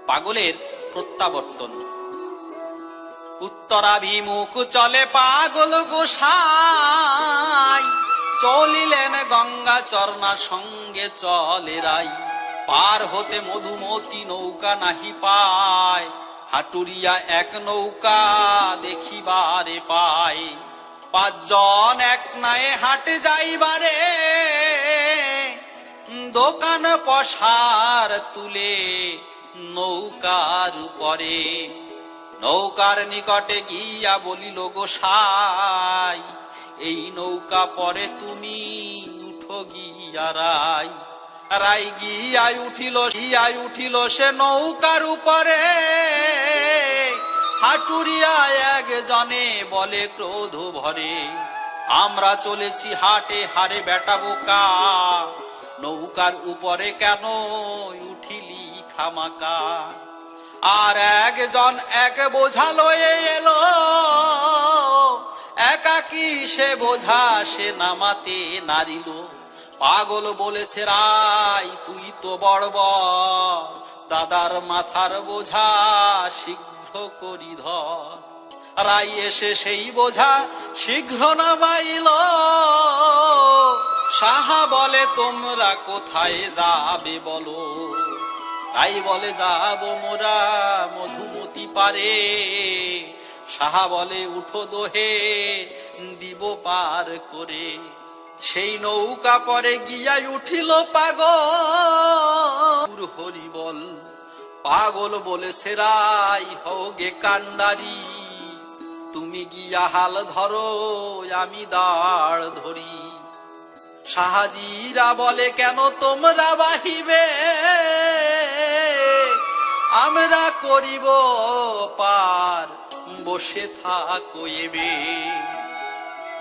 পাগলের প্রত্যাবর্তন। উত্তরাভিমুখ চলে পাগল গোসাই, চলিলেন গঙ্গা চরণা সঙ্গে চলে রাই। পার হতে মধুমতি নৌকা নাহি পায়, হাটুরিয়া এক নৌকা দেখিবারে পায়। পাঁচজন এক নায়ে হাটে যাইবারে, দোকান পসার তুলে নৌকার উপরে। নৌকার নিকটে গিয়া বলিল গোসাই, এই নৌকা পরে তুমি উঠো গিয়া রাই। রাই গিয়াই উঠিল সে নৌকার উপরে। হাটুরিয়া একজনে বলে ক্রোধ ভরে, আমরা চলেছি হাটে হারে বেটা বোকা, নৌকার উপরে কেন উঠিলি খামাকা। আর একজন এক বোঝা লয়ে এলো, একাকী সে বোঝা সে নামাতে নারিল। পাগল বলেছে রাই তুই তো বড় বড়, দাদার মাথার বোঝা শীঘ্র করি ধর। রাই এসে সেই বোঝা শীঘ্র নামাইল। সাহা বলে তোমরা কোথায় যাবে বলো। রাই বলে যাব মোরা মধুমতি পারে। সাহা বলে উঠো দোহে দিব পার করে। সেই নৌকা পরে গিয়া উঠিল পাগল হরি বল। পাগল বলেছে রাই হও গে কান্ডারি, তুমি গিয়া হাল ধরো আমি দাঁড় ধরি। সাহাজিরা বলে কেন তোমরা বাহিবে, আমরা করিব পার বসে থাকো এবে।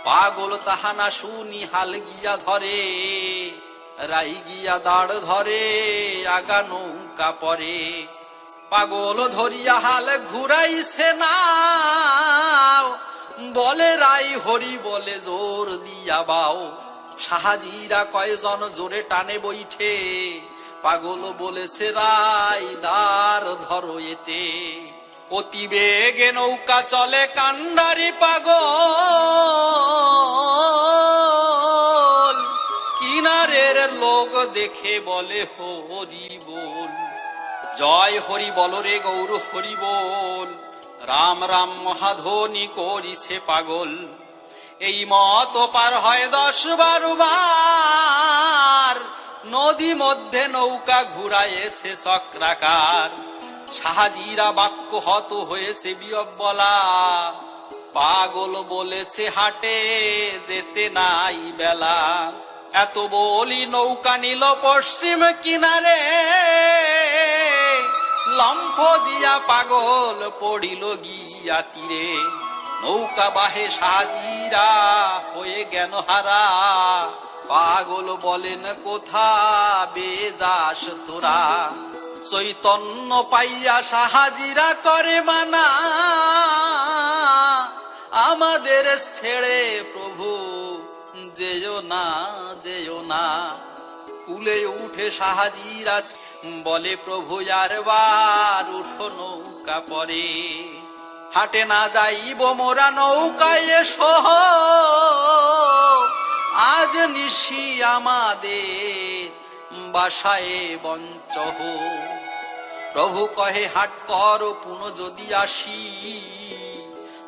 পাগল তাহা না শুনি হাল গিয়া ধরে, রাই গিয়া দাঁড় ধরে আগা নৌকা পরে। পাগল ধরিয়া হাল ঘুরাইছে না, বলে রাই হরি বলে জোর দিয়া বাও। সাহাজিরা কয়জন জোরে টানে বইঠে, পাগল বলেছে রাই দাঁড় ধরো এটে। অতি বেগে নৌকা চলে কান্ডারি পাগল, কিনারের লোক দেখে বলে হরি বল। জয় হরি বল রে গৌর হরি বল, রাম রাম মহাধ্বনি করিছে পাগল। এই মত পার হয় 10-12 বার, নদী মধ্যে নৌকা ঘুরাইছে চক্রাকার। সাহাজিরা বাক্য হত হয়েছে বিয়ব্বলা, পাগল বলেছে হাটে যেতে নাই বেলা। এত বলি নৌকা নিল পশ্চিম কিনারে, লম্ফ দিয়া পাগল পড়িল গিয়া তীরে। নৌকা বাহে সাহাজিরা হয়ে জ্ঞান হারা, পাগল বলেন কোথা বেজাস তোরা। চৈতন্য পাইয়া সাহাজিরা করে মানা, আমাদের ছেড়ে প্রভু যেও না যেও না। কুলে উঠে সাহাজিরা বলে প্রভু আর বার উঠো নৌকা পরে। হাটে না যাইব মোরা নৌকায় এসো, আজ নিশি আমাদের বাসায় বঞ্চহ। প্রভু কহে হাট কর পুনঃ যদি আসি,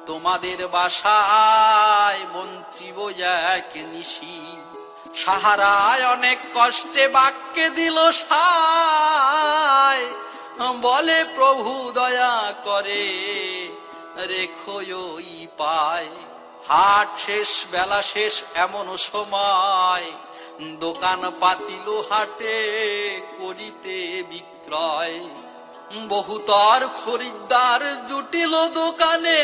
তোমাদের বাসায় বঞ্চিব এক নিশি। সাহারায় অনেক কষ্টে বাক্যে দিল সায়, বলে প্রভু দয়া করে রেখো ওই পায়। হাট শেষ বেলা শেষ এমন সময়, দোকান পাতিল হাটে করিতে বিক্রয়। বহুতর খরিদ্দার জুটিল দোকানে,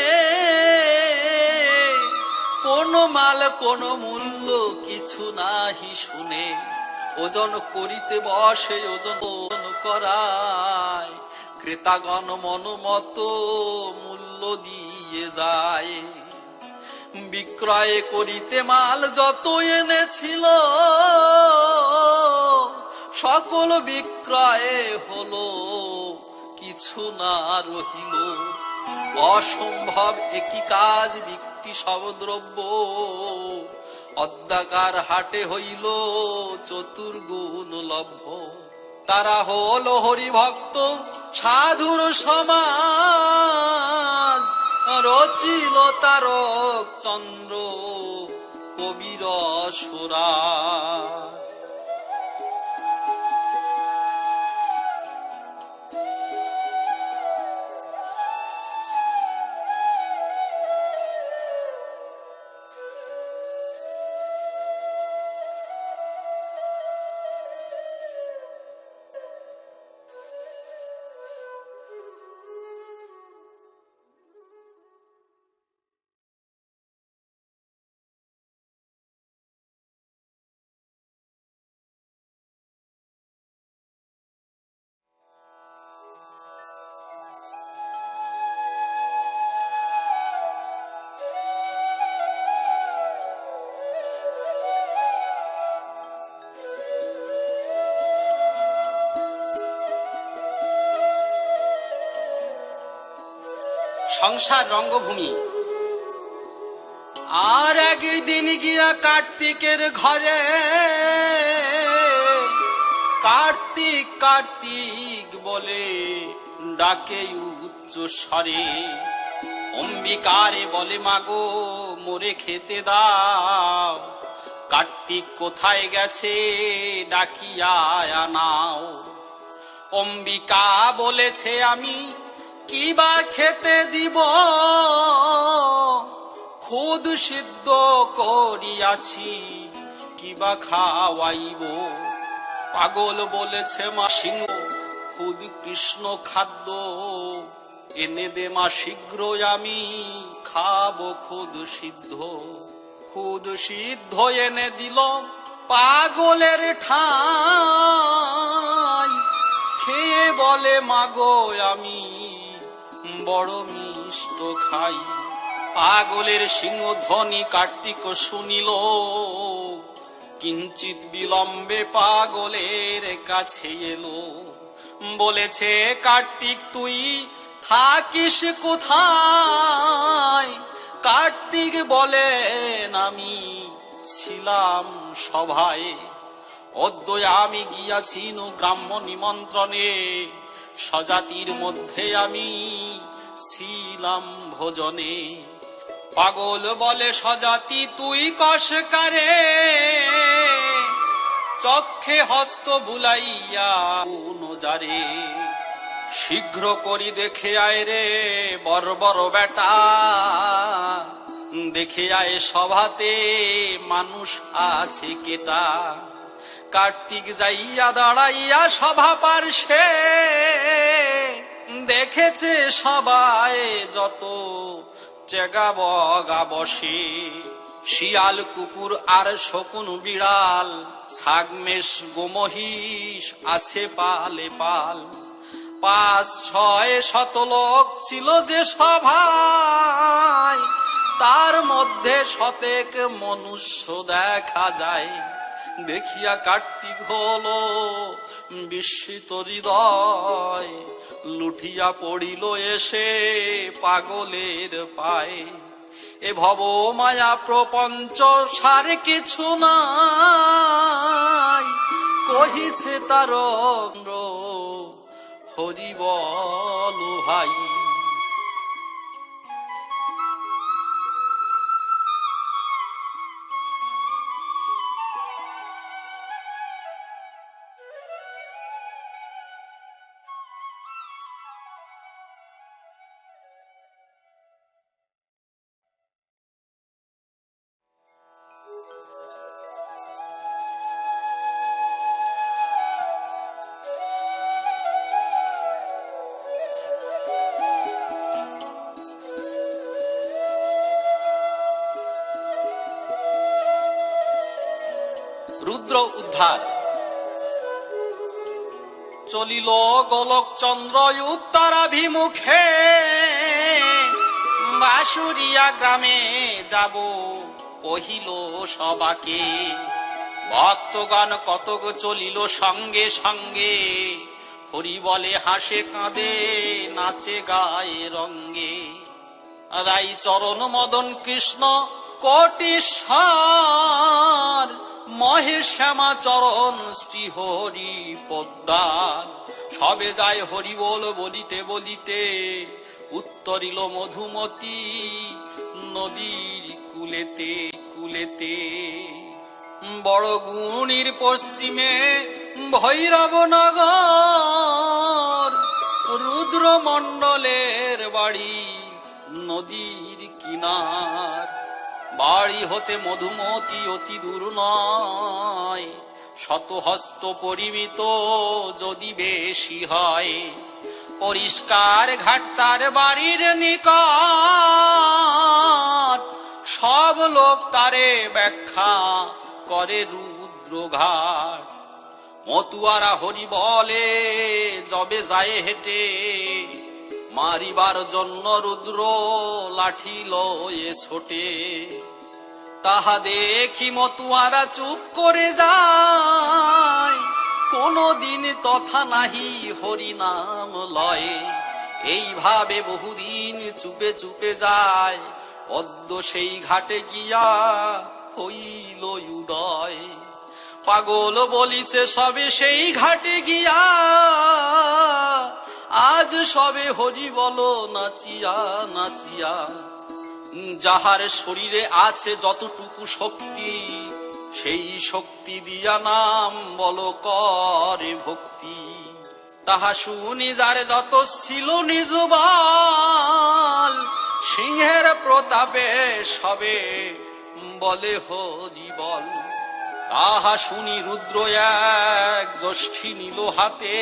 কোন মাল কোন মূল্য কিছু নাহি শুনে। ওজন করিতে বসে ওজন করায়, ক্রেতাগণ মন মতো মূল্য দিয়ে যায়। বিক্রয় করিতে মাল যত এনেছিল, সকল বিক্রয়ে হলো কিছু না রহিল। অসম্ভব একই কাজ বিক্রি সব দ্রব্য, অদ্যাকার হাটে হইল চতুর্গুণ লভ্য। তারা হলো হরিভক্ত সাধুর সমাজ, রচিল তারক চন্দ্র কবির সুরাজ। সংসার রঙ্গভূমি। আর একদিন গিয়া কার্তিকের ঘরে, কার্তিক কার্তিক বলে ডাকে উচ্চ স্বরে। অম্বিকারে বলে মাগো মোরে খেতে দাও, কার্তিক কোথায় গেছে ডাকিয়া আনাও। অম্বিকা বলেছে আমি কিবা খেতে দিব, খুদ সিদ্ধ করিয়াছি কিবা খাওয়াইব। পাগল বলেছে মা সিংহ খুদ কৃষ্ণ খাদ্য, এনে দে মা শীঘ্র আমি খাবো খুদ সিদ্ধ। খুদ সিদ্ধ এনে দিল পাগলের ঠাই, খেয়ে বলে মাগো আমি বড় মিষ্ট খাই। পাগলের সিংহধ্বনি কার্তিক শুনিল, কিঞ্চিত বিলম্বে পাগলের কাছে এলো। বলেছে কার্তিক তুই থাকিস কোথায়? কার্তিক বলেন আমি ছিলাম সভায়, অদ্বয় আমি গিয়াছি গ্রাম্য নিমন্ত্রণে, স্বজাতির মধ্যে আমি ছিলাম ভোজনে। পাগল বলে স্বজাতি তুই কসকারে, চক্ষে হস্ত বুলাইয়া নজারে। শীঘ্র করি দেখে আয় রে বর্বর বেটা, দেখে আয় সভাতে মানুষ আছে কেটা। কার্তিক যাইয়া দাঁড়াইয়া সভা পার্শ্বে, দেখেছে সবাই যত চেগা বগা বসে। শিয়াল কুকুর আর শকুন বিড়াল, ছাগমেষ গোমহিষ আছে পালে পাল। ৫-৬ লোক ছিল যে সভায়, তার মধ্যে শতেক মনুষ্য দেখা যায়। দেখিয়া কার্তিক হলো বিস্মিত হৃদয়, লুঠিয়া পড়িল এসে পাগলের পায়ে। এ ভব মায়া প্রপঞ্চ সার কিছু নাই, কহিছে তার হরি বল ভাই। রুদ্র উদ্ধার। চলিল গোলক চন্দ্র উত্তরাভিমুখে, বাসুরিয়া গ্রামে যাব কহিল সবাকে। ভক্তগণ কতক চলিল সঙ্গে সঙ্গে, হরি বলে হাসে কাঁদে নাচে গায়ে রঙ্গে। রাই চরণ মদন কৃষ্ণ কোটিশ্বর, মহেশ শ্যামা চরণ শ্রী হরি পদ্মার। সবে যায় হরি বল বলিতে বলিতে, উত্তরিল মধুমতি নদীর কুলেতে কুলেতে। বড় গুণীর পশ্চিমে ভৈরব নগর, রুদ্র মণ্ডলের বাড়ি নদীর কিনার। বাড়ি হতে মধুমতি অতি দূর নয়, শতহস্ত পরিমিত যদি বেশি হয়। পরিষ্কার ঘাট তার বাড়ির নিকট, সব লোক তারে ব্যাখ্যা করে রুদ্রঘাট। মতুয়ারা হরি বলে যবে যায় হেঁটে, মারিবার জন্য রুদ্র লাঠি লয়ে ছোটে। তাহা দেখি মতুয়ারা চুপ করে যায়, কোনদিন তথা নাহি হরি নাম লয়। এইভাবে বহুদিন চুপে চুপে যায়, পদ্ম সেই ঘাটে গিয়া হইল উদয়। পাগল বলিছে সবে সেই ঘাটে গিয়া, আজ সবে হরি বলো নাচিয়া নাচিয়া। যাহার শরীরে আছে যতটুকু শক্তি, সেই শক্তি দিয়া নাম বলো করে ভক্তি। তাহা শুনি যার যত ছিল নিজ বল, সিংহের প্রতাপে সবে বলে হরি বল। তাহা শুনি রুদ্র এক জ্যৈষ্ঠী নিল হাতে,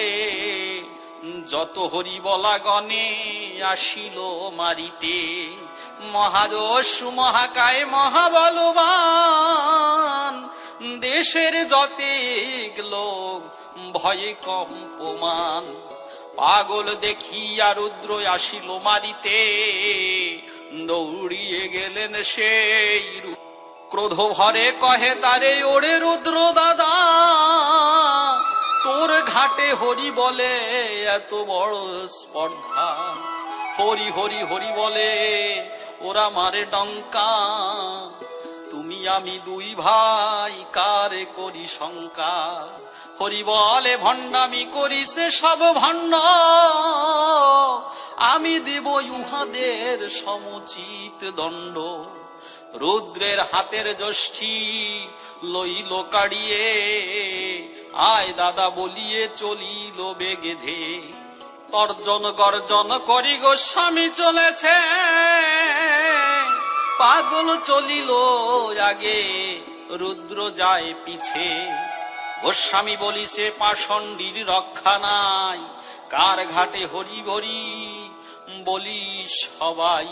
যত হরি বলা গণে আসিল মারিতে। মহাযশ মহাকায় মহাবলবান, দেশের যতেক লোক ভয়ে কম্পমান। পাগল দেখিয়া রুদ্র আসিল মারিতে, দৌড়িয়ে গেলেন সেই ক্রোধ ভরে কহে তারে ওরে রুদ্র দাদা, তোর ঘাটে হরি বলে এত বড় স্পর্ধা। হরি হরি হরি বলে ওরা মারে ডঙ্কা, তুমি আমি দুই ভাই কারে করি শঙ্কা। হরি বলে ভণ্ডামি করিছে সব ভণ্ড, আমি দেব ইহাদের সমুচিত দণ্ড। রুদ্রের হাতের জ্যৈষ্ঠী লইল কাড়িয়ে, আয় দাদা বলিয়ে চলিল বেগেধে। তর্জন গর্জন করি গোস্বামী চলেছে, পাগল চলিল আগে রুদ্র যায় পিছে। গোস্বামী বলিছে পাষণ্ডীর রক্ষা নাই, কার ঘাটে হরি হরি বলি সবাই।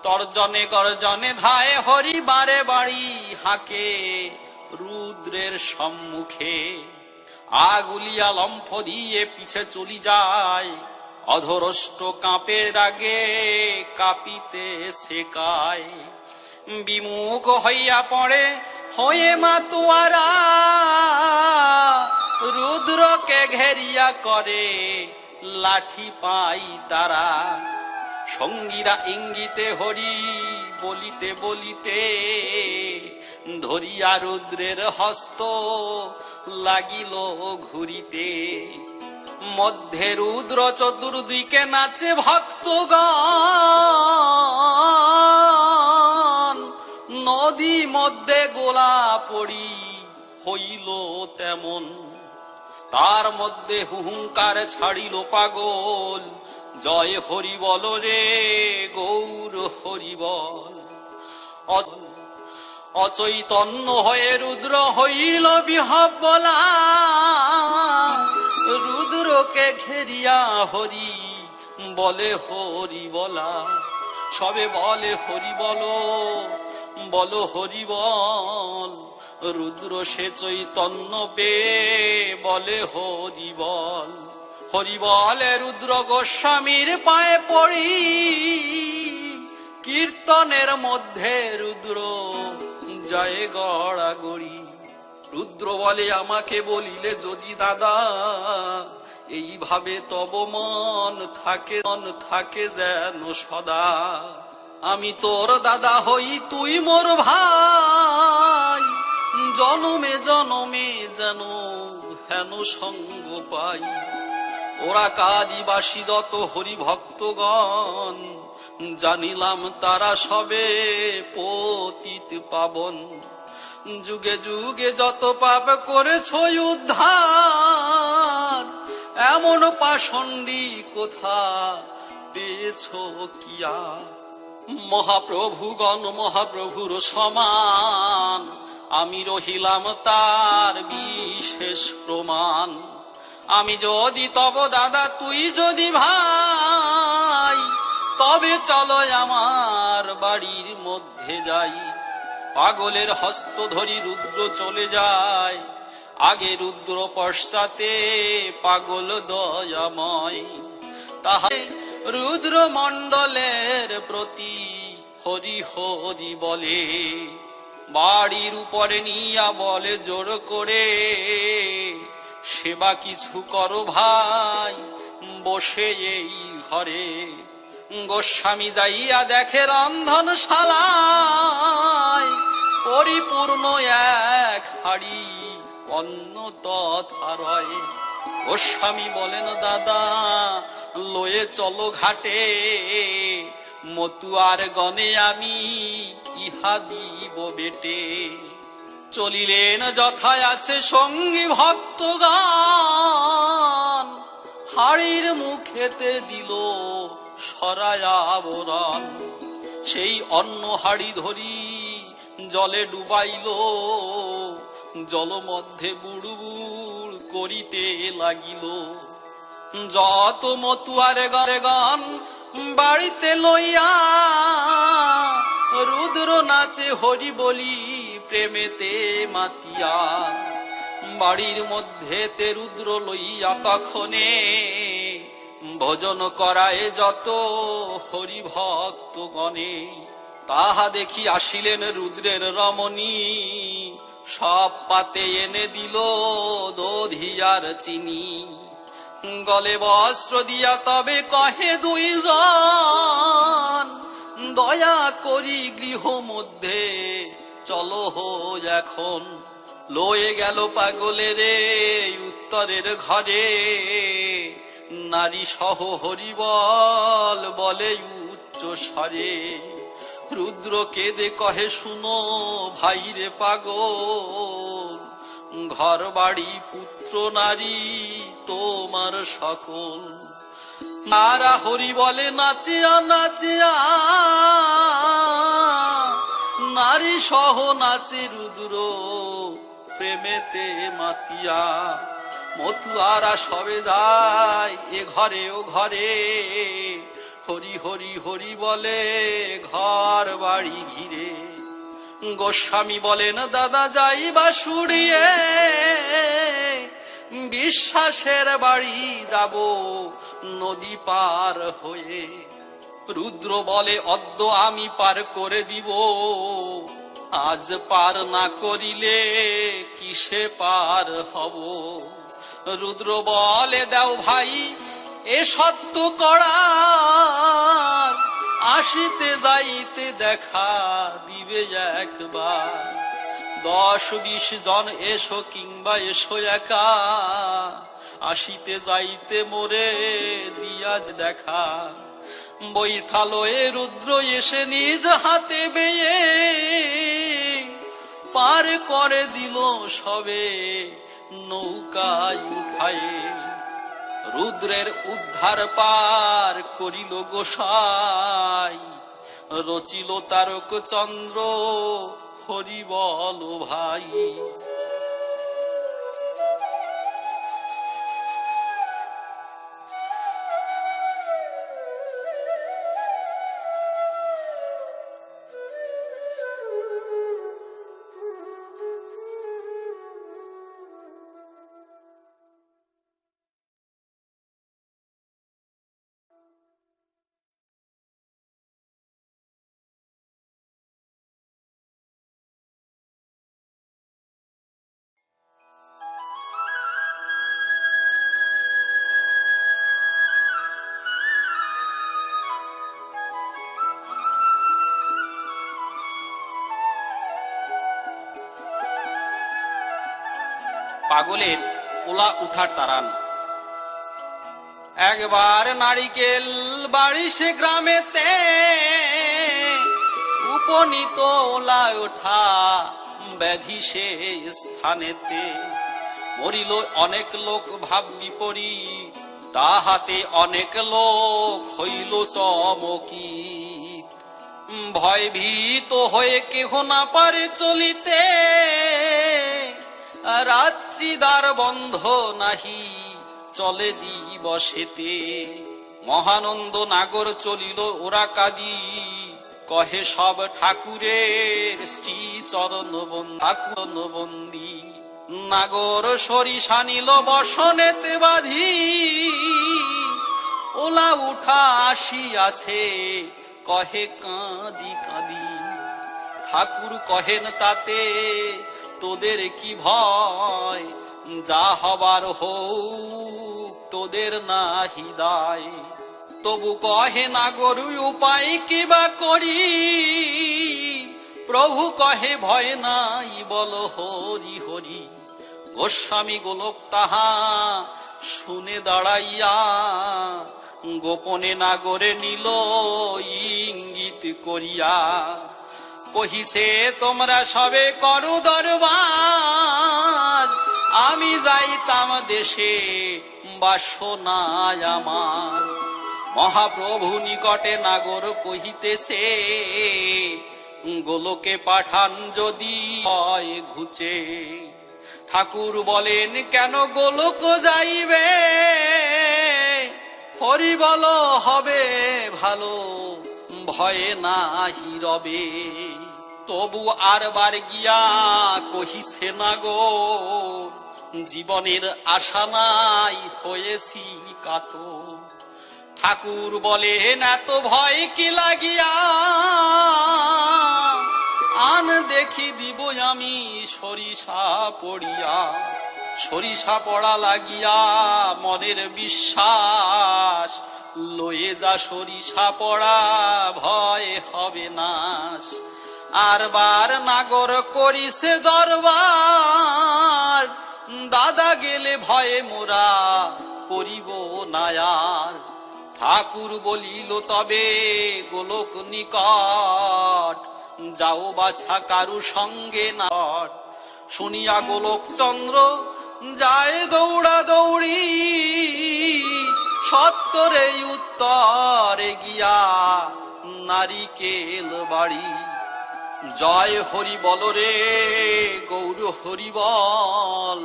তর্জনে গর্জনে ধায় হরি বারে বাড়ি হাঁকে রুদ্রের সম্মুখে। আগুলিয়া লম্ফ দিয়ে পিছে চলি যায়, অধরষ্ট কাঁপে রাগে কাঁপিতে শেখায়। বিমুখ হইয়া পড়ে হয়ে মাতুয়ারা, রুদ্রকে ঘেরিয়া করে লাঠি পাই তারা। সঙ্গীরা ইঙ্গিতে হরি বলিতে বলিতে, ধরিয়া রুদ্রের হস্ত লাগিল ঘুরিতে। মধ্যে রুদ্র চতুর্দিকে নাচে ভক্তগণ, নদী মধ্যে গোলা পড়ি হইল তেমন। তার মধ্যে হুহুঙ্কার ছাড়িল পাগল, জয় হরি বল রে গৌর হরি বল। অচৈতন্য হয়ে রুদ্র হইল বিহ্বলা, রুদ্রকে ঘেরিয়া হরি বলে হরি বলা। সবে বলে হরি বলো বলো হরি বল, রুদ্র সে চৈতন্য পেয়ে বলে হরি বল। হরি বলে রুদ্র গোস্বামীর পায়ে পড়ি, কীর্তনের মধ্যে রুদ্র যায় গড়াগড়ি। রুদ্র বলে আমাকে বলিলে যদি দাদা, এইভাবে তব মন থাকে যেন সদা। আমি তোর দাদা হই তুই মোর ভাই, জনমে জনমে যেন হেন সঙ্গ পাই। ওরা কাদিবাসী যত হরিভক্তগণ, জানিলাম তারা সবে পতিত পাবন। যুগে যুগে যত পাপ করেছ উদ্ধার, এমন পাষণ্ডী কোথা পেয়েছ কিয়া। মহাপ্রভুগণ মহাপ্রভুর সমান, আমি রহিলাম তার বিশেষ প্রমাণ। আমি যদি তব দাদা তুই যদি ভাই, তবে চলো আমার বাড়ির মধ্যে যাই। পাগলের হস্ত ধরি রুদ্র চলে যায়, আগে রুদ্র পশ্চাতে পাগল দয়াময়। তাহাই রুদ্র মণ্ডলের প্রতি হরি হরি বলে, বাড়ির উপরে নিয়া বলে জোর করে, সেবা কিছু করো ভাই বসে এই ঘরে। গোস্বামী যাইয়া দেখে রন্ধনশালায়, পরিপূর্ণ এক হাড়ি অন্ন তথা রয়। গোস্বামী বলেন দাদা লয়ে চলো ঘাটে, মতুয়ার গণে আমি ইহা দিব বেটে। চলিলেন যথায় আছে সঙ্গী ভক্তগণ, হাড়ির মুখেতে দিল সরায় আবরণ। সেই অন্ন হাড়ি ধরি জলে ডুবাইল, জল মধ্যে বুড়বুড় করিতে লাগিল। যত মতুয়ারে গরে গণ বাড়িতে লইয়া, রুদ্র নাচে হরি বলি প্রেমেতে মাতিয়া। বাড়ির মধ্যে তে রুদ্র লইয়া তখনে, ভজন করায় যত হরি ভক্ত গণে। তাহা দেখি আসিলেন রুদ্রের রমণী, সব পাতে এনে দিল দধিয়ার চিনি। গলে বস্ত্র দিয়া তবে কহে দুইজন, দয়া করি গৃহ মধ্যে চলো হো এখন। লয়ে গেল পাগলের উত্তরের ঘরে, নারী সহ হরিবল বলে উচ্চ স্বরে। রুদ্র কেঁদে কহে শুনো ভাইরে পাগল, ঘর বাড়ি পুত্র নারী তোমার সকল। নারা হরি বলে নাচিয়া নাচিয়া, নারী সহ নাচে রুদ্র প্রেমেতে মাতিয়া। মতুয়ারা সবে যায় এ ঘরে ও ঘরে, হরি হরি হরি বলে ঘর বাড়ি ঘিরে। গোস্বামী বলেন দাদা যাইবা শুড়িয়ে, বিশ্বাসের বাড়ি যাব নদী পার হয়ে। রুদ্র বলে অদ্য আমি পার করে দিব, আজ পার না করিলে কিসে পার হব। রুদ্র বলে দাও ভাই এ সত্য করার, আসিতে যাইতে দেখা দিবে একবার। 10-20 জন এসো কিংবা এসো একা, আসিতে যাইতে মোরে দিয়াজ দেখা। বৈঠালো এ রুদ্র এসে নিজ হাতে বেয়ে, পার করে দিল সবে নৌকায় উঠায়ে। রুদ্রের উদ্ধার পার করিল গোসাই, রচিল তারক চন্দ্র হরি বল ভাই। পাগলের ওলা উঠার তারান। একবার নারিকেল বাড়ি সে গ্রামেতে, উপনীত ওলা ওঠা ব্যাধি সে স্থানেতে। মরিল অনেক লোক ভাব বিপরীত, তাহাতে অনেক লোক হইল চমকিত। ভয় ভীত হয়ে কেহ না পারে চলিতে, রাত্রি দ্বার বন্ধ নাহি চলে দিবসেতে। মহানন্দ নাগর চলিল ওরা কাঁদি, কহে সব ঠাকুরের শ্রী চরণ বন্দি। নাগর সরিষা নিল বসনেতে বাঁধি, ওলা উঠা আসিয়াছে কহে কাঁদি কাঁদি। ঠাকুর কহেন তাতে তোদের কি ভয়, যা হবার হোক তোদের নাহি দায়। তবু কহে নাগর উপায় কিবা করি, প্রভু কহে ভয় নাই বল হরি হরি। গোস্বামী গোলক তাহা শুনে দাঁড়াইয়া, গোপনে নাগরে নিল ইঙ্গিত করিয়া। কহিছে তোমরা সবে করু দরবার, আমি যাইতাম দেশে বাসনায় আমার। মহাপ্রভু নিকটে নাগর কহিতেছে, গোলকে পাঠান যদি হয় ঘুচে। ঠাকুর বলেন কেন গোলক যাইবে, হরি বল হবে ভালো ভয়ে নাহি রবে। তবু আরবার গিয়া কহিছে নাগর, জীবনের আশা নাই হয়েছি কাতর। ঠাকুর বলেন এত ভয় কি লাগিয়া, আন দেখি দিব আমি সরিষা পড়িয়া। সরিষা পড়া লাগিয়া মনের বিশ্বাস, লয়ে যা সরিষা পড়া ভয় হবে নাশ। আরবার নাগর করিছে দরবার, দাদা গেলে ভয়ে মোরা করিব না আর। ঠাকুর বলিল তবে গোলক নিকট, যাও বাছা কারু সঙ্গে না। শুনিয়া গোলক চন্দ্র যায় দৌড়া দৌড়ি, সত্তরে উত্তরে গিয়া নারিকেল বাড়ি। জয় হরি বল রে গৌর হরি বল,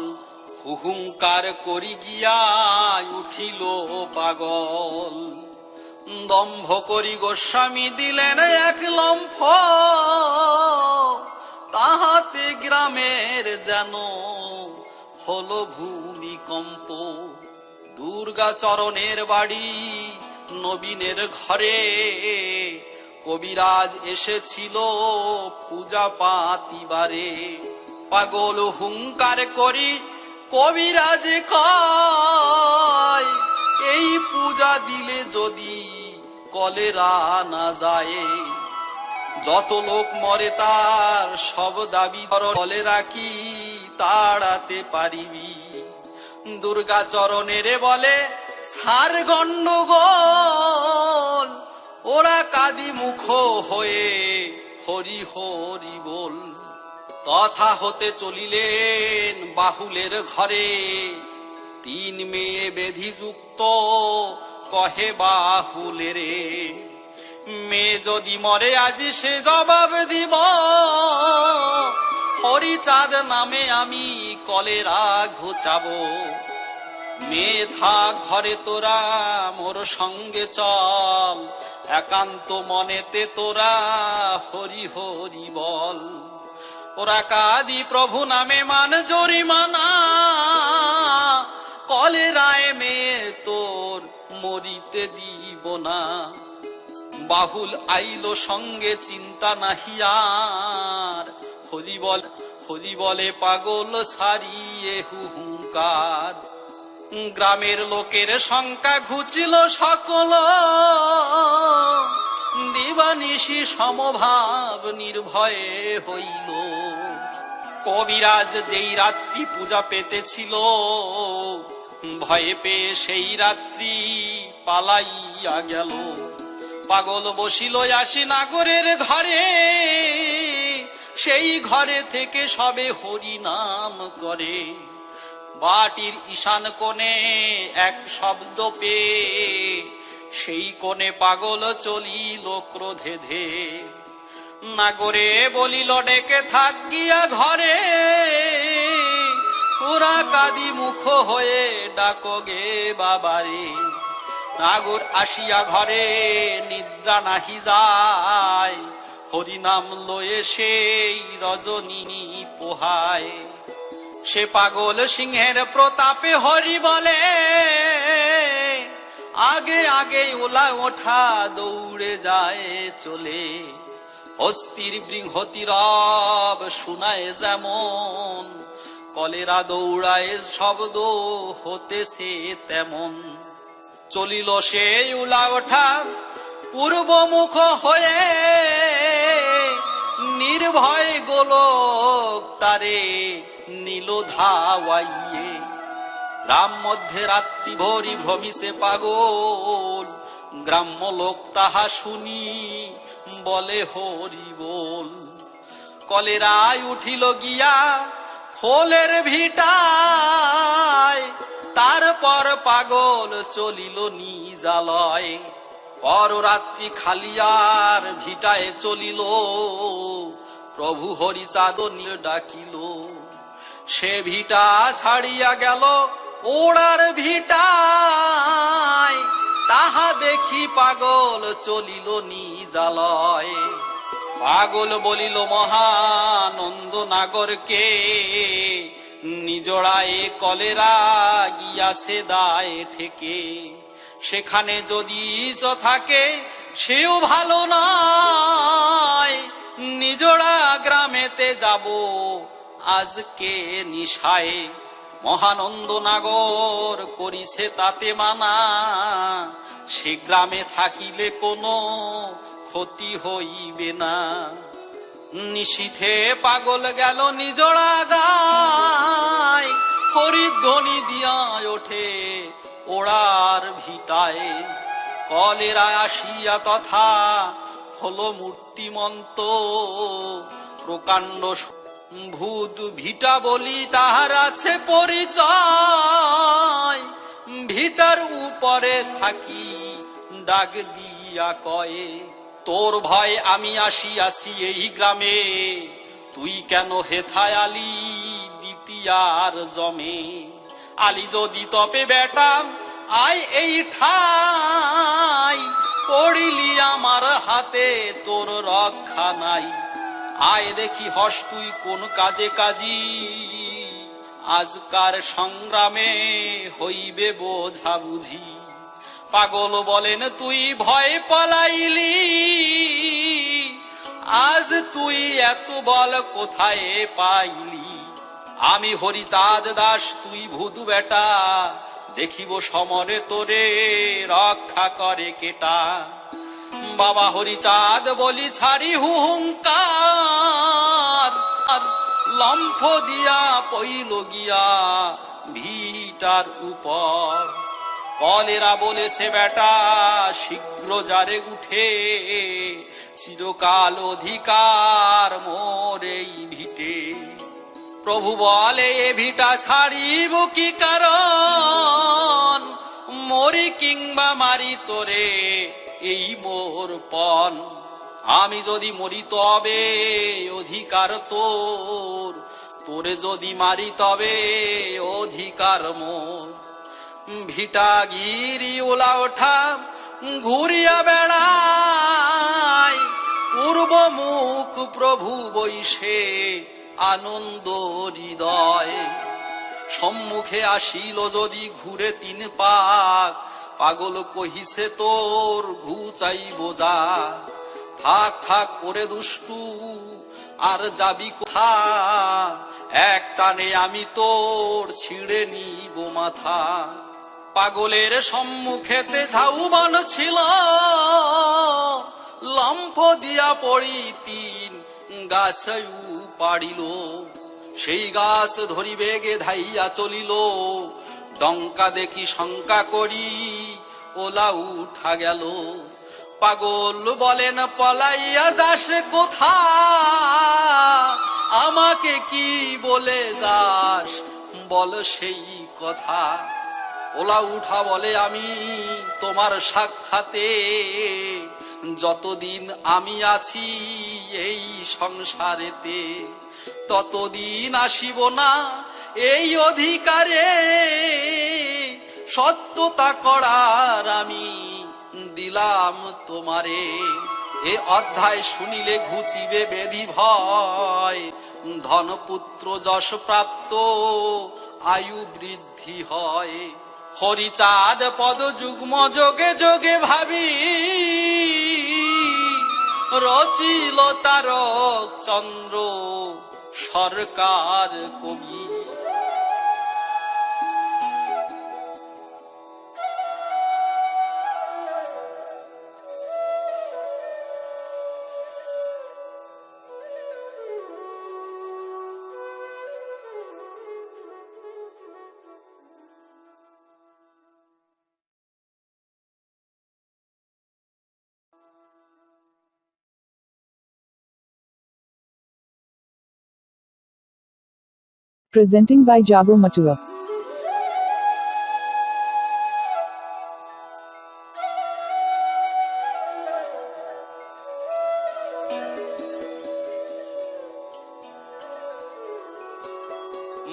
হুহুঙ্কার করি গিয়া উঠিল পাগল। দম্ভ করি গোস্বামী দিলেন এক লম্ফ, তাহাতে গ্রামের যেন হলো ভূমিকম্প। দুর্গা চরণের বাড়ি নবীনের ঘরে, কবিরাজ এসেছিল পূজা পাতিবারে। পাগল হুঙ্কার করি কবিরাজ কয়, এই পূজা দিলে যদি কলেরা না যায়। যত লোক মরে তার সব দাবি কলেরা কি তাড়াতে পারিবি। দুর্গা চরণের বলে সার গন্ডগোল, ওরা কাদি মুখ হয়ে হরি হরি বল। তথা হতে চলিলেন বাহুলের ঘরে, তিন মেয়ে বেধিযুক্ত কহে বাহুলেরে। মেয়ে যদি মরে আজ সে জবাব দিব, হরিচাঁদ নামে আমি কলেরা ঘুচাবো। মেয়ে থাক ঘরে তোরা মোর সঙ্গে চল, একান্ত মনেতে তোরা হরি হরি বল। ওরা কাদি প্রভু নামে মান জরিমানা, কলেরায় মেয়ে তোর মরিতে দিব না। বাহুল আইল সঙ্গে চিন্তা নাহিয়ার, হরি বলে পাগল ছাড়িয়ে হুহুঙ্কার। গ্রামের লোকের সংখ্যা ঘুচিল সকল, দিবানিশি সমভাব নির্ভয়ে হইল। কবিরাজ যেই রাত্রি পূজা পেতেছিল, ভয়ে পেয়ে সেই রাত্রি পালাইয়া গেল। পাগল বসিল আসি নাগরের ঘরে, সেই ঘরে থেকে সবে হরি নাম করে। বাটির ঈশান কোণে এক শব্দ পেয়ে, সেই কোণে পাগল চলিল ক্রোধে ধে। নাগরে বলিল ডেকে থাক গিয়া ঘরে, ওরা কাদি মুখ হয়ে ডাকো গে বাবারে। নাগর আসিয়া ঘরে নিদ্রা নাহি যায়, হরিনাম লয়ে সেই রজনী পোহায়। সে পাগল সিংহের প্রতাপে হরি বলে, আগে আগে ওলা ওঠা দৌড়ে যায় চলে। হস্তির বৃহতি রব শুনায় যেমন, কলেরা দৌড়ায় শব্দ হতেছে তেমন। চলিল সে উলা ওঠা পূর্বমুখ হয়ে, নির্ভয় গোলক তারে নীল ধাওয়াইয়ে। গ্রাম মধ্যে রাত্রি ভরি ভ্রমিছে পাগল, গ্রাম্য লোক তাহা শুনি বলে হরি বল। কলেরায় উঠিল গিয়া খোলের ভিটায়, তারপর পাগল চলিল নিজালয়। পররাত্রি খালিয়ার ভিটায় চলিল, প্রভু হরিচাঁদ নিয়ে ডাকিল। সে ভিটা ছাড়িয়া গেল ওড়ার ভিটায়, তাহা দেখি পাগল চলিল নিজালয়। পাগল বলিল মহানন্দ নাগরকে, নিজড়ায় কলেরা গিয়াছে দায় ঠেকে। সেখানে যদি থাকে সেও ভালো নয়, নিজড়া গ্রামেতে যাব আজকে নিশায়। মহানন্দ নাগর করিছে তাতে মানা, সে গ্রামে থাকিলে কোনো ক্ষতি হইবে না। নিশীথে পাগল গেল নিজড়া গায়, হরিধ্বনি দিয়া ওঠে ওড়ার ভিটায়। কলেরা আসিয়া তথা হলো মূর্তিমন্ত, প্রকাণ্ড ভূত ভিটা বলি তাহার আছে পরিচয়। ভিটার উপরে থাকি ডাক দিয়া কয়ে, তোর ভয় আমি আসিয়াছি এই গ্রামে, তুই কেন হেথায় আলি দ্বিতীয়ার জমে। আলি যদি তপে বেটা আয় এই ঠাই, পড়িলি আমার হাতে তোর রক্ষা নাই। আয় দেখি হস তুই কোন কাজে কাজী, আজকার সংগ্রামে হইবে বোঝা বুঝি। পাগল বলেন তুই ভয় পালাইলি, আজ তুই এত বল কোথায় পাইলি। আমি হরিচাঁদ দাস তুই ভুতু বেটা, দেখিব সমরে তোরে রক্ষা করে কেটা। বাবা হরিচাঁদ বলি ছাড়ি হুহুঙ্কার, লম্ফ দিয়া পইল গিয়া ভিটার উপর। কলেরা বলেছে বেটা শীঘ্র যারে উঠে, চিরকাল অধিকার মোর এই ভিটে। প্রভু বলে এ ভিটা ছাড়িব কি কারণ, মরি কিংবা মারি তোরে এই মোর পণ। আমি যদি মরি তবে অধিকার তোর, তোরে যদি মারি তবে অধিকার মোর। ভিটা গিরি ওলা ওঠা ঘুরিয়া বেড়ায়, পূর্ব মুখ প্রভু বৈশে আনন্দ হৃদয়। সম্মুখে আসিল যদি ঘুরে তিন পাক, পাগল কহিছে তোর ঘুচাইব যা। থাক থাক করে দুষ্টু আর যাবি কোথা, এক টানে আমি তোর ছিঁড়ে নিব মাথা। পাগলের সম্মুখেতে ঝাউবন ছিল, লম্ফ দিয়া পড়ি তিন গাছায়ু পাড়িল। সেই গাছ ধরি বেগে ধাইয়া চলিল, ডঙ্কা দেখি শঙ্কা করি ওলা উঠা গেল। পাগল বলেন পলাইয়া যাস কোথা, আমাকে কি বলে যাস বল সেই কথা। ওলা উঠা বলে আমি তোমার সাক্ষাতে, যতদিন আমি আছি এই সংসারেতে, ততদিন আসিব না এই অধিকারে। সত্যতা করার আমি দিলাম তোমারে। এ অধ্যায় শুনিলে ঘুচিবে বেধি ভয়, ধনপুত্র যশ প্রাপ্ত আয়ু বৃদ্ধি হয়। হরিচাঁদ পদ যুগ্ম যোগে যোগে ভাবি, রচিল তারক চন্দ্র সরকার কবি। Presenting by Jago Matua.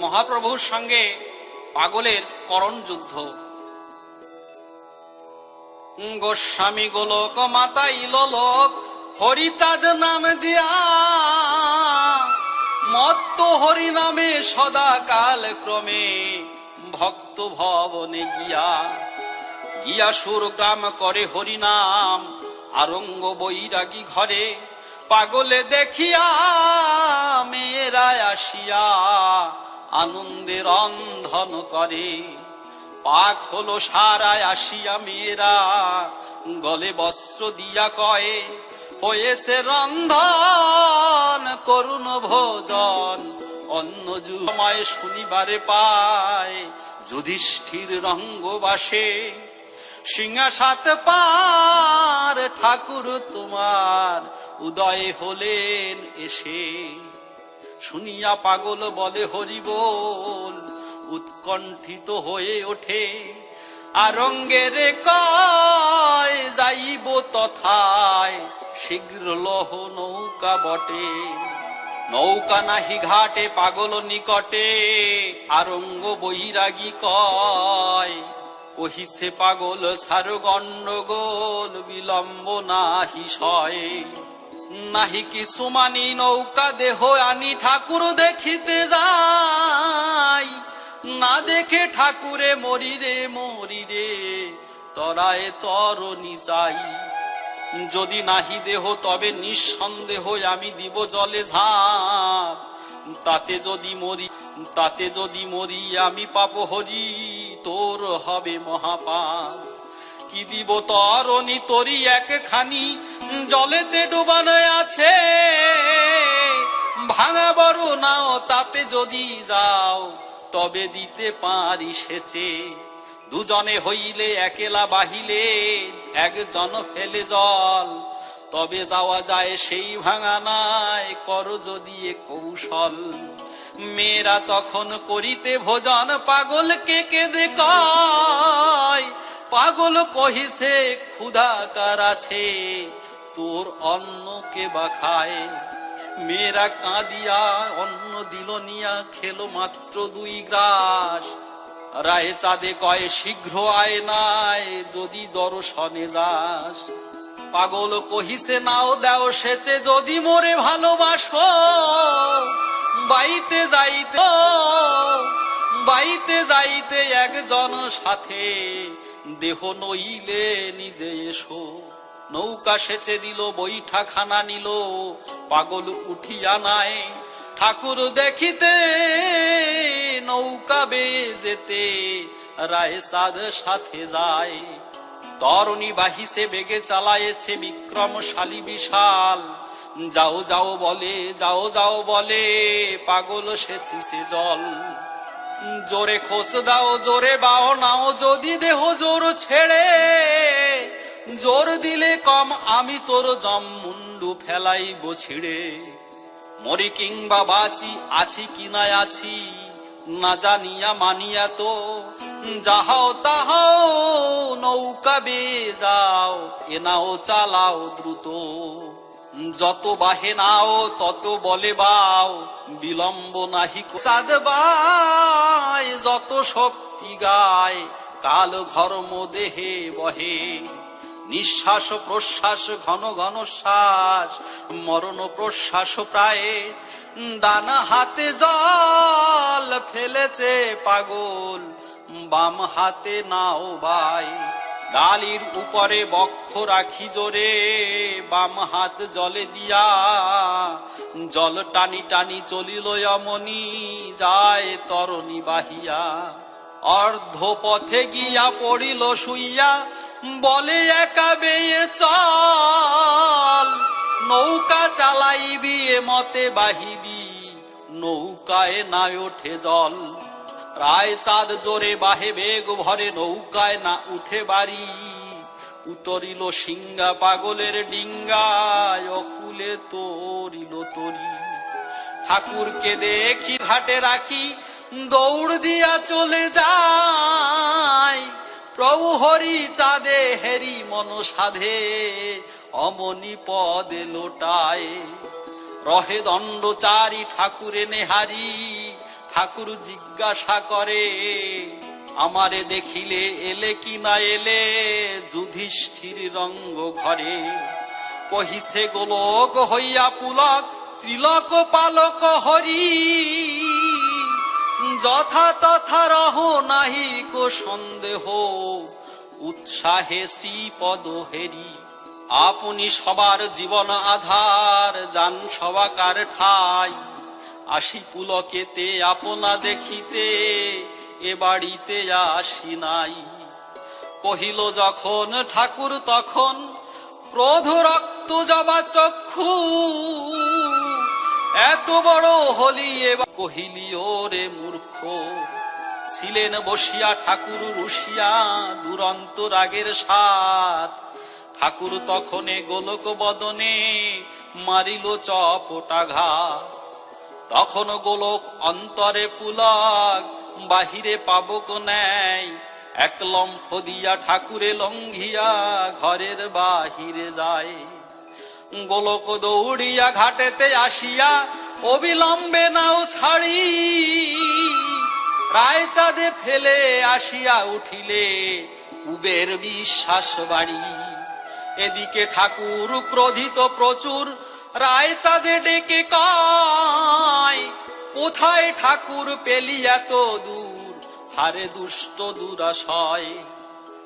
মহাপ্রভুর সঙ্গে পাগলের করণ যুদ্ধ। গোস্বামী গোলক মাতাইল লোক, হরিচাঁদ নাম দিয়া, মত্ত হরি নামে সদা কাল ক্রমে ভক্ত ভবনে গিয়া। গিয়া সুর গ্রাম করে হরিনাম, আরঙ্গ বৈরাগী ঘরে। পাগলে দেখিয়া মেয়েরা আসিয়া আনন্দে রন্ধন করে। পাক হলো সারায় আসিয়া মেয়েরা, গলে বস্ত্র দিয়া কয়ে, হয়েছে রন্ধন করুণ ভোজন। অন্য সময় শনিবারে পায় যুধিষ্ঠির রঙ্গবাসে। সিংহাসাত পার ঠাকুর তোমার উদয় হলেন এসে। শুনিয়া পাগল বলে হরি বল, উৎকণ্ঠিত হয়ে ওঠে। আরঙ্গের কয় যাইব তথায়, শীঘ্র লহ নৌকা বটে। নৌকা নাহি ঘাটে পাগল নিকটে, আরঙ্গ বৈরাগী কয়, কহিছে পাগল সার গণ্ডগোল, বিলম্ব নাহি সয়। নাহি কিছু মানি নৌকা দেহ আনি ঠাকুর দেখিতে যাই। না দেখে ঠাকুরে মরিরে মরিরে, তরায় তরণী চাই। যদি নাহি দেহ তবে নিঃসন্দেহ আমি দিব জলে ঝাঁপ। তাতে যদি মরি আমি পাপ হরি, তোর হবে মহাপাপ। কি দিব তরণী তোরি একখানি, জলেতে ডুবানো আছে। ভাঙা বড় নাও তাতে যদি যাও, তবে দিতে পারি সেচে। দুজনে হইলে একেলা বাহিলে, একজন ফেলে জল। তবে যাওয়া যায় সেই ভাঙানায়, কর যদি কৌশল। মেয়েরা তখন করিতে ভোজন, পাগলকে কেঁদে কয়। পাগল কহিছে ক্ষুধাকার আছে, তোর অন্ন কে বা খায়। মেয়েরা কাঁদিয়া অন্ন দিল নিয়া, খেলো মাত্র 2 গ্রাস। রায় চাঁদে কয় শীঘ্র আয় নাই, যদি দর্শনে যাস। পাগল কহিছে নাও দাও শেষে, যদি মোরে ভালোবাসো। বাইতে যাইতে একজন সাথে, দেহ নইলে নিজে এসো। নৌকা সেচে দিল, বৈঠা খানা নিল, পাগল উঠিয়া নাই। ঠাকুর দেখিতে নৌকা বেয়ে যেতে, রায় চাঁদ সাথে যায়। তরণী বাহিছে বেগে চালায়েছে বিক্রমশালী বিশাল। যাও যাও বলে, যাও যাও বলে, পাগল সেচি সে জল। জোরে খোঁজ দাও, জোরে বাও নাও, যদি দেহ জোর ছেড়ে, জোর দিলে কম আমি তোর জম মুন্ডু ফেলাইব ছিড়ে। মরি কিংবা বাঁচি, আছি কি না আছি, না জানিয়া মানিয়া তো, যাহাও তাহাও নৌকা বেয়ে যাও, এ নাও চালাও দ্রুত। যত বাহে নাও তত বলে বাও, বিলম্ব নাহি সাদবায়। যত শক্তি গায় কাল ঘর্ম দেহে বহে, নিঃশ্বাস প্রশ্বাস ঘন ঘন শ্বাস, মরণ প্রশ্বাস প্রায়। ডান হাতে জল ফেলেছে পাগল, বাম হাতে নাও বাই। ডালির উপরে বক্ষ রাখি জোরে, বাম হাত জলে দিয়া, জল টানি টানি চলিল অমনি, যায় তরণী বাহিয়া। অর্ধ পথে গিয়া পড়িল শুইয়া, বলে একা বেয়ে চল। নৌকা চালাইবি এ মতে বাহিবি, নৌকায় না ওঠে জল। রায় চাঁদ জোরে বাহে বেগ ভরে, নৌকায় না উঠে বাড়ি। উতরিল সিংহা পাগলের ডিঙ্গায়, অকুলে তরিল তরি। ঠাকুরকে দেখি ঘাটে রাখি, দৌড় দিয়া চলে যায়। প্রভু হরি চাঁদে হেরি মন সাধে, অমনি পদে লোটায়। রহে দণ্ড চারি ঠাকুরে নেহারি, ঠাকুর জিজ্ঞাসা করে, আমারে দেখিলে এলে কি না এলে, যুধিষ্ঠির রঙ্গ ঘরে। কহিছে গোলক হইয়া পুলক, ত্রিলক পালক হরি। যথা তথা রহ নাহি কো সন্দেহ, উৎসাহে শ্রীপদ হেরি। আপনি সবার জীবন আধার, যান সবাকার ঠাই। আসি পুলকেতে আপনা দেখিতে, এ বাড়িতে আসি নাই। কহিল যখন ঠাকুর তখন, ক্রোধ রক্ত জবা চক্ষু। এত বড় হলি এবার কহিলি ওরে মূর্খ। ছিলেন বসিয়া ঠাকুর রুশিয়া, দুরন্ত রাগের সাথ। ঠাকুর তখনে গোলক বদনে, মারিল চপটাঘাত। তখন গোলক অন্তরে পুলক, বাহিরে পাবক নেয়। এক লম্ফ দিয়া ঠাকুরে লঙ্ঘিয়া, ঘরের বাহিরে যায়। গোলক দৌড়িয়া ঘাটেতে আসিয়া, অবিলম্বে নাও ছাড়ি। রায় চাঁদে ফেলে আসিয়া উঠিলে, কুবের বিশ্বাস বাড়ি। এদিকে ঠাকুর ক্রোধিত প্রচুর, রায় চাঁদে ডেকে কয়, কোথায় ঠাকুর পেলি এত দূর, হারে দুষ্ট দুরাশয়।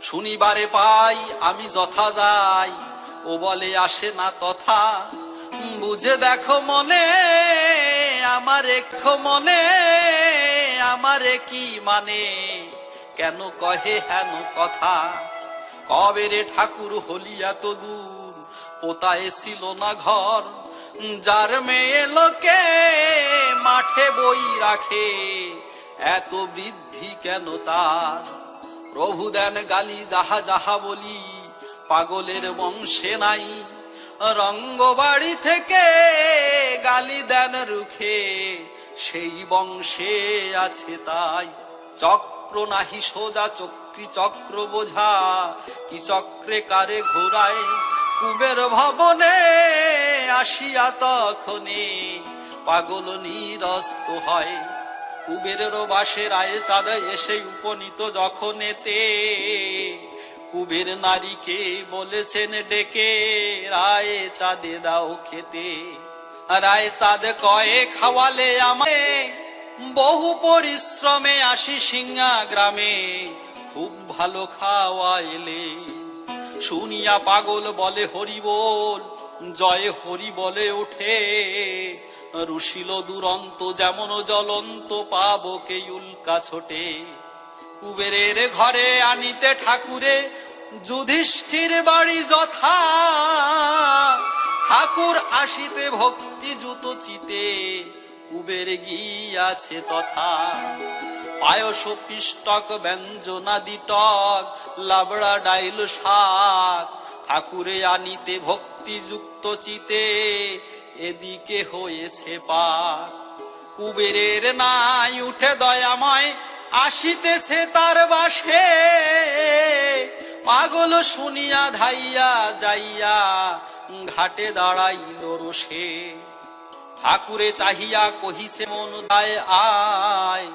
শুনিবারে পাই আমি যথা যাই, ও বলে আসে না তথা। বুঝে দেখো মনে আমার একো মনে, আমারে কি মানে, কেন কহে হেন কথা। কবে রে ঠাকুর হলি এত দূর, পোতায় ছিল না ঘর। যার মেয়ে লোকে মাঠে বই রাখে, এত বৃদ্ধি কেন তার। প্রভু দেন গালি যাহা যাহা বলি, পাগলের বংশে নাই। রঙ্গবাড়ি থেকে গালি দেন রুখে, সেই বংশে আছে তাই। চক্র নাহি সোজা চক্রী চক্র বোঝা, কি চক্রে কারে ঘোরায়। কুবের ভবনে আসিয়া তখনে, পাগল নিরস্ত হয়। কুবেরের বাসে রায় চাঁদ এসে উপনীত যখনেতে, কুবের নারীকে বলেছেন ডেকে, রায় চাঁদে দাও খেতে। রায় চাঁদ কয়ে খাওয়ালে আমায়, বহু পরিশ্রমে আসি সিংহা গ্রামে, খুব ভালো খাওয়াইলে। শুনিয়া পাগল বলে হরি বল, জয় হরি বলে ওঠে। রুশিল দুরন্ত যেমন জ্বলন্ত, পাবকে উল্কা ছোটে। কুবেরের ঘরে আনিতে ঠাকুরে, যুধিষ্ঠির বাড়ি যথা। ঠাকুর আসিতে ভক্তি জুত চিতে, কুবের গিয়াছে তথা। পায়স পিষ্টক ব্যঞ্জনাদি টক, লাবড়া ডাইল শাক, ঠাকুরে আনিতে ভক্তি যুক্ত চিতে, এদিকে হয়েছে পাক। কুবেরের নাই উঠে দয়াময়, আসিতেছে তার বাসে, পাগল শুনিয়া ধাইয়া যাইয়া, ঘাটে দাঁড়াইল রোষে। ঠাকুরে চাহিয়া কহিছে মন দায় আয়,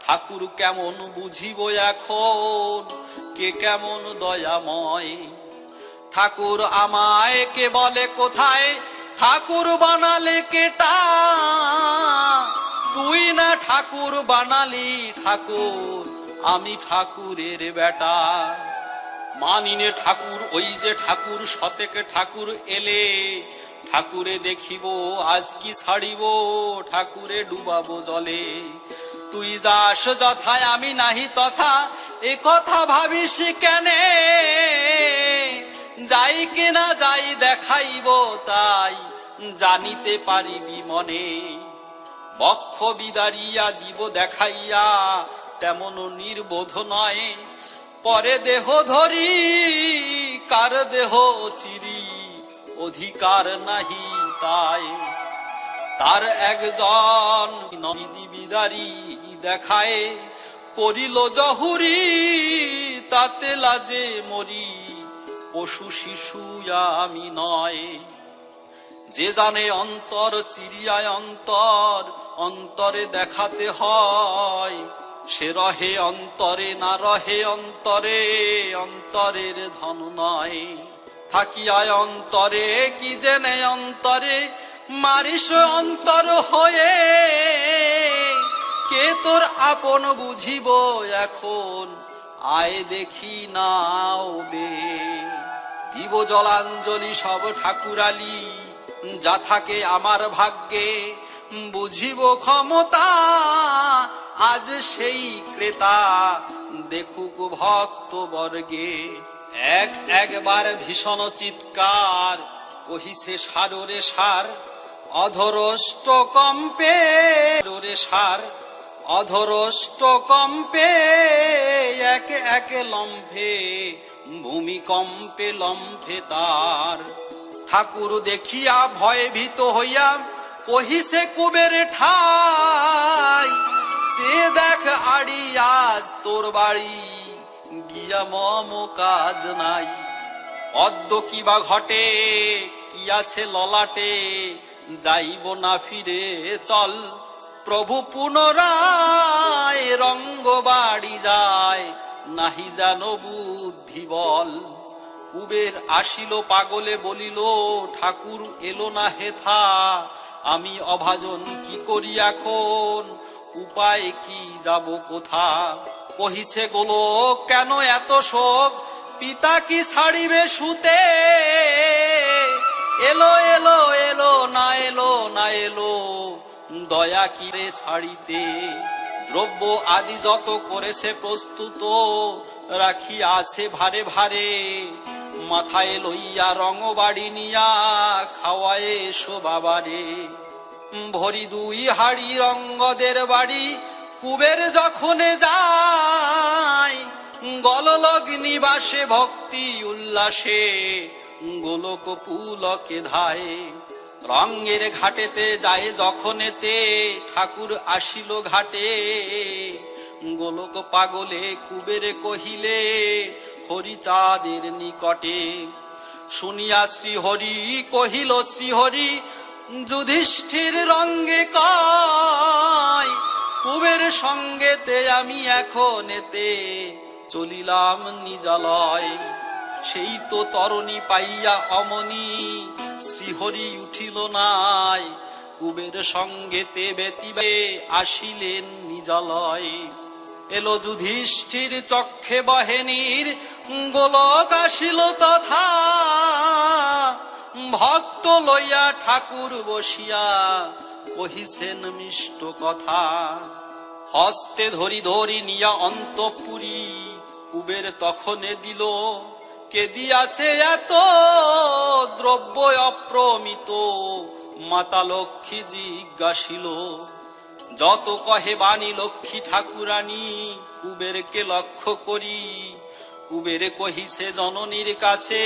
ঠাকুর কেমন বুঝিব এখন, কে কেমন দয়াময়। ঠাকুর আমায় কে বলে কোথায়, ঠাকুর বানালে কেটা, তুই না ঠাকুর বানালি ঠাকুর, আমি ঠাকুরের বেটা। মানিনে ঠাকুর ওই যে ঠাকুর, শতেক ঠাকুর এলে, ঠাকুরে দেখিব আজ কি ছাড়িব, ঠাকুরে ডুবাবো জলে। তুই যাস যথায় আমি নাহি তথা, এ কথা ভাবিস কেনে, যাই কিনা যাই দেখাইব তাই, জানিতে পারিবি মনে। বক্ষ বিদারিয়া দিব দেখাইয়া, তেমন নির্বোধ নয়, পরে দেহ ধরি কার দেহ চিরি, অধিকার নাহি তাই। তার একজন নদী বিদারি দেখায়, করিল জহুরি তাতে লাজে মরি, পশু শিশু আমি নয়। যে জানে অন্তর চিরিয়ায় অন্তর, অন্তরে দেখাতে হয়, সে রহে অন্তরে না রহে অন্তরে, অন্তরের ধন নয়। থাকিয়ায় অন্তরে কি জেনে অন্তরে, মারিস অন্তর হয়ে, কে তোর আপন বুঝিব এখন, আয় দেখি নাও বে। দিব জলাঞ্জলি সব ঠাকুরালি, যা থাকে আমার ভাগ্যে, বুঝিব ক্ষমতা আজ সেই ক্রেতা, দেখুক ভক্ত বর্গে। একবার ভীষণ চিৎকার, কহিছে সাররে সার, অধরষ্ট কম্পে রে সার, অধরষ্ট কম্পে, এক এক লম্ফে, ভূমিকম্পে লম্ফে তার। ঠাকুর দেখিয়া ভয়ে ভীত হইয়া, কহিছে কুবের ঠাই, সে দেখ আড়ি আজ তোর বাড়ি, গিয়া মম কাজ নাই। অদ্য কিবা ঘটে, কি আছে ললাটে, যাইব না ফিরে চল, প্রভু পুনরায় রঙ্গ বাড়ি যায়, নাহি যেন বুদ্ধি বল। কুবের আসিল পাগলে বলিল, ঠাকুর এলো না হেথা, আমি অভাজন কি করি এখন, উপায় কি যাব কোথা। কহিছে গোলক কেন এত শোক, পিতা কি ছাড়িবে সুতে, এলো এলো এলো না এলো না এলো, দয়া কি রে ছাড়িতে। দ্রব্য আদি যত করেছে প্রস্তুত, রাখি আছে ভারে ভারে, মাথায় লইয়া রঙ বাড়ি নিয়া, খাওয়ায় এসো বাবারে। ভরি দুই হাড়ি রঙ্গদের বাড়ি, কুবের যখন যায়, গললগ্নি বাসে ভক্তি উল্লাসে, গোলক পুলকে ধায়। রঙ্গের ঘাটেতে যায় যখনেতে, ঠাকুর আসিল ঘাটে, গোলক পাগলে কুবেরে কহিলে, হরিচাঁদের নিকটে। শুনিয়া শ্রীহরি কহিল শ্রীহরি, যুধিষ্ঠির রঙ্গে কয়, কুবের সঙ্গেতে আমি এখন এতে, চলিলাম নিজালয়। সেই তো তরণী পাইয়া অমনি, শ্রীহরি উঠিল নাই, কুবের সঙ্গেতে ব্যতিবে আসিলেন নিজালয়। এলো যুধিষ্ঠির চক্ষে বহেনীর, গোলক আসিল তথা, ভক্ত লইয়া ঠাকুর বসিয়া, কহিছেন মিষ্ট কথা। হস্তে ধরি ধরি নিয়া অন্তঃপুরী, কুবের তখনে দিল, কে দিয়াছে এত দ্রব্য অপ্রমিত মাতা লক্ষ্মী জিজ্ঞাসিল। যত কহে বাণী লক্ষ্মী ঠাকুরানী, কুবেরকে লক্ষ্য করি। কুবের কহিছে জননীর কাছে,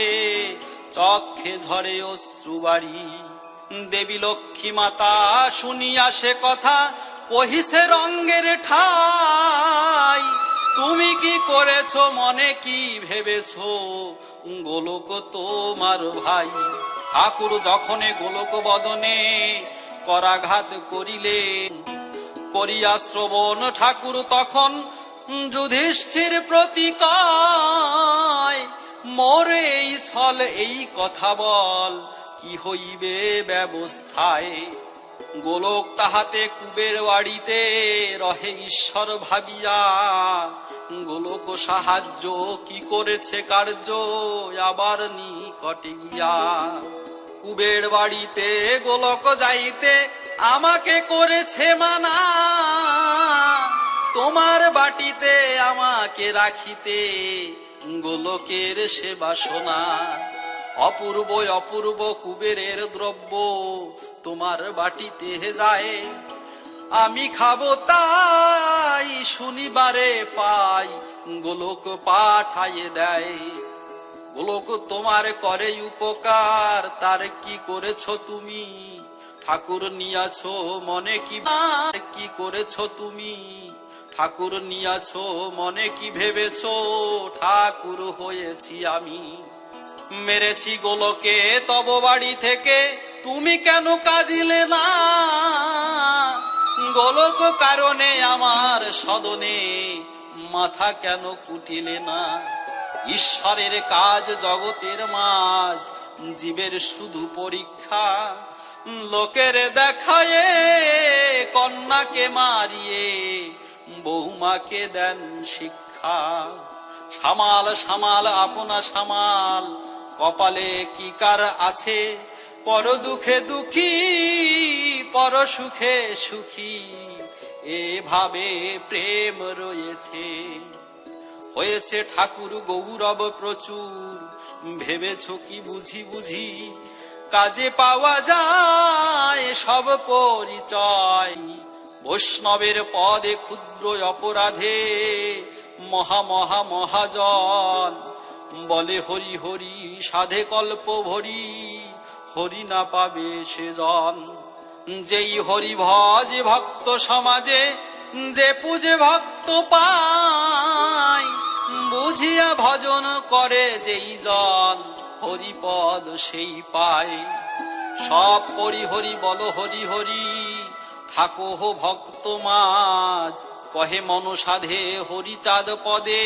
চক্ষে ঝরে অশ্রুবাড়ি। দেবী লক্ষ্মী মাতা শুনিয়া সে কথা, কহিছে রঙ্গের ঠাই। তুমি কি করেছ মনে কি ভেবেছ, গোলক তোমার ভাই। ঠাকুর যখনে গোলক বদনে করাঘাত করিলেন, করিয়া শ্রবণ ঠাকুর তখন যুধিষ্ঠির প্রতি কয়, মোরে এই ছল এই কথা বল, কি হইবে ব্যবস্থায়। গোলক তাহাতে কুবের বাড়িতে রহে ঈশ্বর ভাবিয়া, গোলক সাহায্য কি করেছে কার্য আবার নিকটে গিয়া। কুবের বাড়িতে গোলক যাইতে আমাকে করেছে মানা, তোমার বাটিতে আমাকে রাখিতে গোলকের সে বাসনা। অপূর্ব অপূর্ব কুবেরের দ্রব্য তোমার বাটিতে যায়, আমি খাবো তাই শনিবারে পাই, গোলক পাঠাইয়ে দেয়। গোলক তোমার করে উপকার, তার কি করেছ তুমি ঠাকুর নিয়াছ মনে কি। কি করেছ তুমি ঠাকুর নিয়াছ মনে কি ভেবেছ, ঠাকুর হয়েছি আমি। মেরেছি গোলকে তব বাড়ি থেকে, তুমি কেন কাঁদিলে না। গোলক কারণে আমার সদনে মাথা কেন কুটিলে না। ঈশ্বরের কাজ জগতের মাঝ, জীবের শুধু পরীক্ষা। লোকের দেখায় কন্যাকে মারিয়ে বৌমাকে দেন শিক্ষা। সামাল সামাল আপনা সামাল, কপালে কি কার আছে। পর দুঃখে দুঃখী পর সুখে সুখী, এভাবে প্রেম রয়েছে। হয়েছে ঠাকুর গৌরব প্রচুর, ভেবেছ কি বুঝি বুঝি। কাজে পাওয়া যায় সব পরিচয়, বৈষ্ণবের পদে ক্ষুদ্র অপরাধে মহা মহা মহাজন। বলে হরি হরি সাধে কল্প ভরি, হরি না পাবে সে জন। যেই হরি ভজ ভক্ত সমাজে, যে পূজে ভক্ত পায়। বুঝিয়া ভজন করে যেই জন, হরিপদ সেই পায়। সব পরি হরি বল হরি হরি, থাকো ভক্ত মাঝ। কহে মন সাধে হরিচাঁদ পদে।